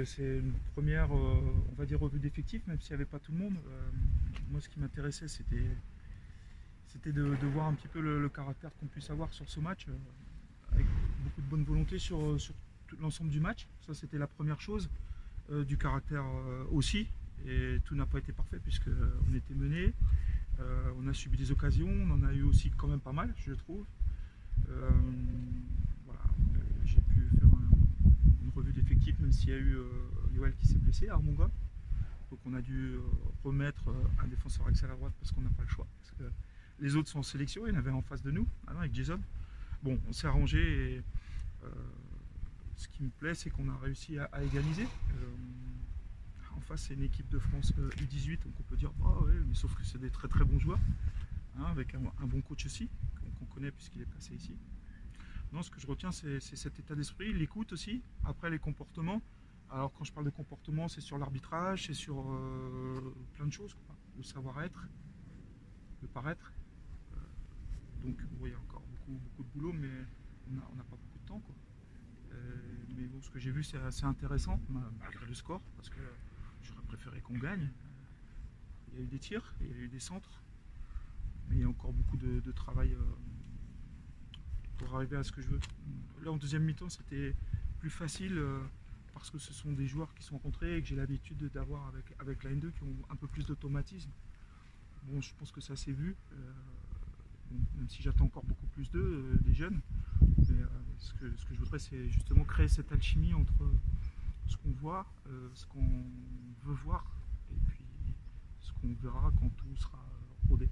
C'est une première, on va dire, revue d'effectifs, même s'il n'y avait pas tout le monde. Moi, ce qui m'intéressait, c'était de voir un petit peu le caractère qu'on puisse avoir sur ce match, avec beaucoup de bonne volonté sur tout l'ensemble du match. Ça, c'était la première chose. Du caractère aussi. Et tout n'a pas été parfait puisqu'on était mené. On a subi des occasions, on en a eu aussi quand même pas mal, je trouve. Voilà, j'ai pu faire une revue d'effectifs, même s'il y a eu Yoel qui s'est blessé à Armonga. Donc on a dû remettre un défenseur axial à droite parce qu'on n'a pas le choix. Parce que les autres sont en sélection, il y en avait en face de nous, avec Jason. Bon, on s'est arrangé et ce qui me plaît, c'est qu'on a réussi à égaliser. En face, c'est une équipe de France U18, donc on peut dire, bah ouais, mais sauf que c'est des très très bons joueurs, hein, avec un bon coach aussi, qu'on connaît puisqu'il est passé ici. Non, ce que je retiens, c'est cet état d'esprit, l'écoute aussi, après les comportements. Alors quand je parle de comportement, c'est sur l'arbitrage, c'est sur plein de choses, quoi. Le savoir-être, le paraître. Donc bon, il y a encore beaucoup de boulot, mais on n'a pas beaucoup de temps, quoi. Mais bon, ce que j'ai vu, c'est assez intéressant, malgré le score, parce que j'aurais préféré qu'on gagne. Il y a eu des tirs, il y a eu des centres, mais il y a encore beaucoup de travail pour arriver à ce que je veux. Là, en deuxième mi-temps, c'était plus facile parce que ce sont des joueurs qui sont rencontrés et que j'ai l'habitude d'avoir avec la N2 qui ont un peu plus d'automatisme. Bon, je pense que ça s'est vu, même si j'attends encore beaucoup plus d'eux, des jeunes. Mais ce que je voudrais, c'est justement créer cette alchimie entre ce qu'on voit, ce qu'on veut voir, et puis ce qu'on verra quand tout sera rodé.